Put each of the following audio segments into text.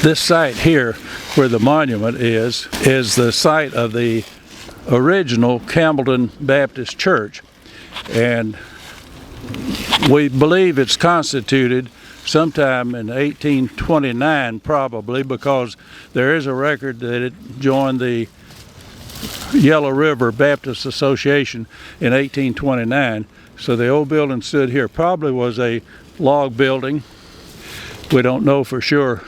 This site here, where the monument is the site of the original Campbell Baptist Church, and we believe it's constituted sometime in 1829, probably, because there is a record that it joined the Yellow River Baptist Association in 1829. So the old building stood here. Probably was a log building. We don't know for sure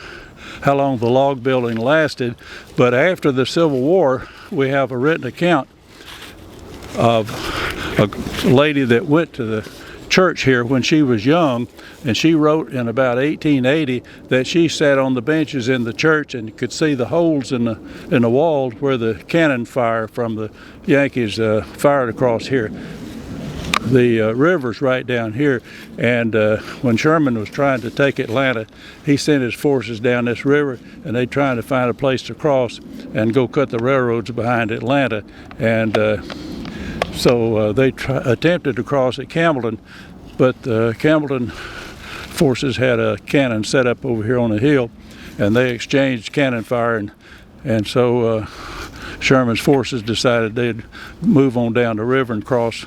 how long the log building lasted, but after the Civil War, we have a written account of a lady that went to the church here when she was young, and she wrote in about 1880 that she sat on the benches in the church and could see the holes in the wall where the cannon fire from the Yankees fired across here. The river's right down here, and when Sherman was trying to take Atlanta, he sent his forces down this river, and they trying to find a place to cross and go cut the railroads behind Atlanta, and so they attempted to cross at Campbell, but the Campbell forces had a cannon set up over here on the hill, and they exchanged cannon fire, and so Sherman's forces decided they'd move on down the river and cross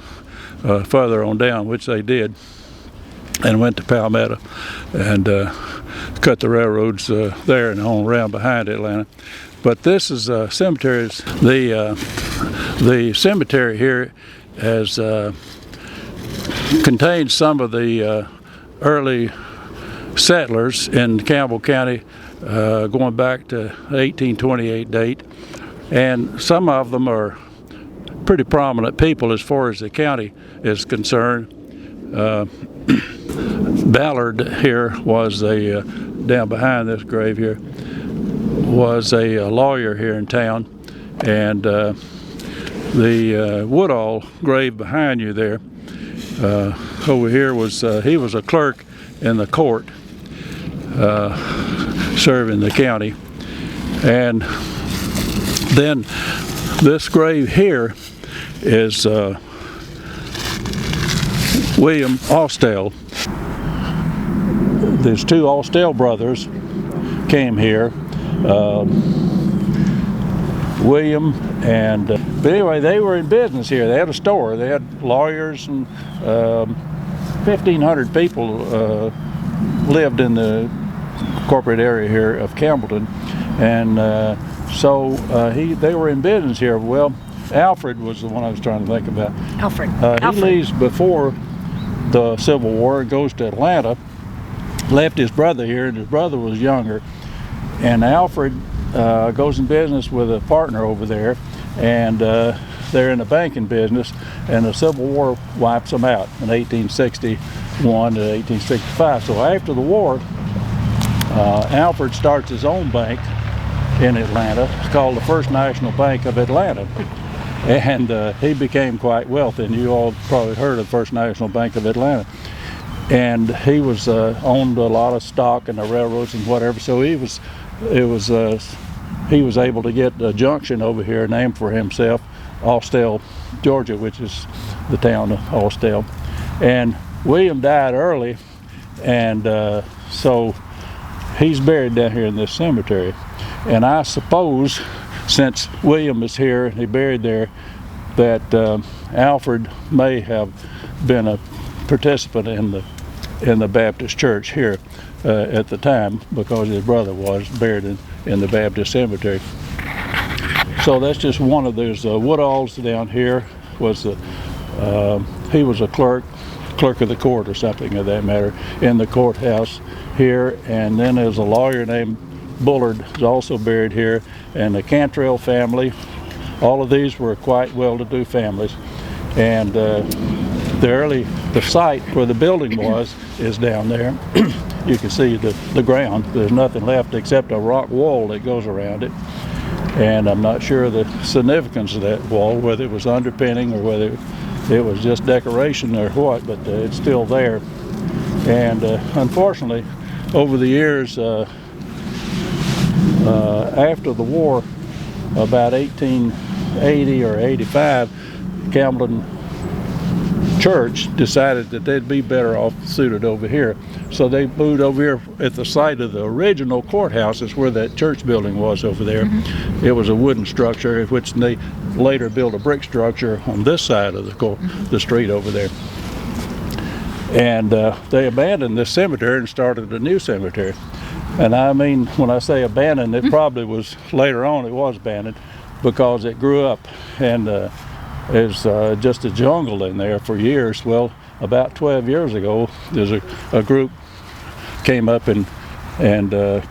further on down, which they did, and went to Palmetto and cut the railroads there and on around behind Atlanta. But this is cemeteries. The cemetery here has contained some of the early settlers in Campbell County, going back to 1828 date, and some of them are pretty prominent people as far as the county is concerned. Ballard here was down behind this grave here, was a lawyer here in town, and the Woodall grave behind you there, over here was, he was a clerk in the court, serving the county. And then this grave here is William Austell. There's two Austell brothers came here, William and but anyway, they were in business here. They had a store. They had lawyers, and 1,500 people lived in the corporate area here of Campbellton, and so they were in business here. Well, Alfred was the one I was trying to think about. Alfred. He leaves before the Civil War and goes to Atlanta. Left his brother here, and his brother was younger. And Alfred goes in business with a partner over there, and they're in the banking business. And the Civil War wipes them out in 1861 to 1865. So after the war, Alfred starts his own bank in Atlanta. It's called the First National Bank of Atlanta. And he became quite wealthy, and you all probably heard of First National Bank of Atlanta. And he was owned a lot of stock in the railroads and whatever. So he was able to get a junction over here named for himself, Austell, Georgia, which is the town of Austell. And William died early, and so he's buried down here in this cemetery. And I suppose, since William is here and he buried there, that Alfred may have been a participant in the Baptist church here at the time, because his brother was buried in the Baptist cemetery. So that's just one of those. Woodalls down here was he was a clerk of the court or something of that matter in the courthouse here, and then there's a lawyer named Bullard is also buried here, and the Cantrell family. All of these were quite well-to-do families, and the site where the building was is down there. You can see the ground. There's nothing left except a rock wall that goes around it, and I'm not sure the significance of that wall, whether it was underpinning or whether it was just decoration or what, but it's still there. And unfortunately, over the years, after the war, about 1880 or 85, Campbell church decided that they'd be better off suited over here. So they moved over here at the site of the original courthouse, is where that church building was over there. It was a wooden structure, which they later built a brick structure on this side of the street over there. And they abandoned this cemetery and started a new cemetery. And I mean, when I say abandoned, it probably was, later on it was abandoned, because it grew up and is just a jungle in there for years. Well, about 12 years ago, there's a group came up and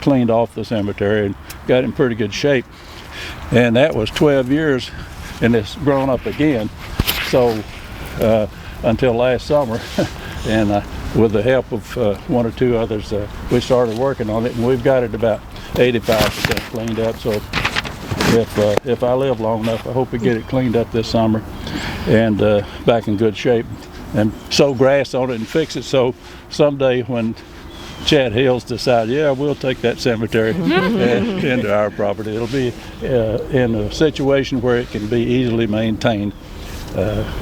cleaned off the cemetery and got it in pretty good shape. And that was 12 years, and it's grown up again. So until last summer, and with the help of one or two others, we started working on it, and we've got it about 85% cleaned up. So if I live long enough, I hope we get it cleaned up this summer and back in good shape, and sow grass on it and fix it so someday when Chad Hills decide, yeah, we'll take that cemetery into our property, it'll be in a situation where it can be easily maintained.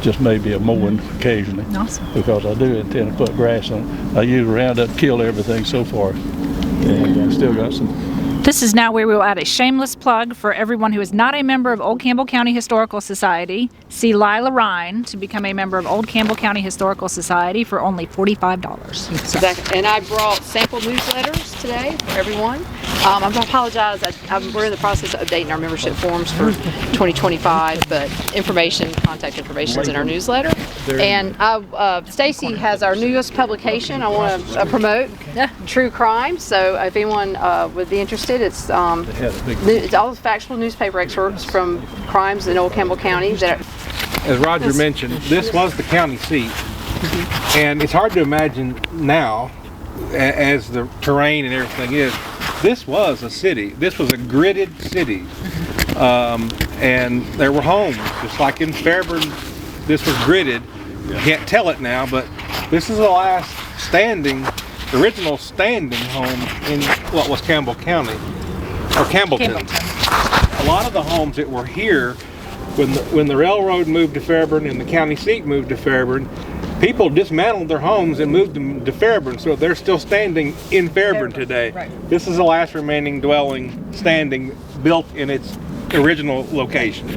Just maybe a mowing occasionally. Awesome. Because I do intend to put grass on it. I use Roundup, kill everything so far, and I still got some. This is now where we will add a shameless plug for everyone who is not a member of Old Campbell County Historical Society. See Lila Ryan to become a member of Old Campbell County Historical Society for only $45. Exactly. And I brought sample newsletters today for everyone. I apologize. We're in the process of updating our membership forms for 2025, but contact information is in our newsletter. And Stacy has our newest publication. I want to promote True Crime. So if anyone would be interested, it's all the factual newspaper excerpts from crimes in Old Campbell County. As Roger mentioned, this was the county seat, and it's hard to imagine now, as the terrain and everything is, this was a city. This was a gridded city, and there were homes, just like in Fairburn. This was gridded. You can't tell it now, but this is the last original standing home in what was Campbell County, or Campbellton. A lot of the homes that were here, when the railroad moved to Fairburn and the county seat moved to Fairburn, people dismantled their homes and moved them to Fairburn, so they're still standing in Fairburn today. Right. This is the last remaining dwelling standing, built in its original location.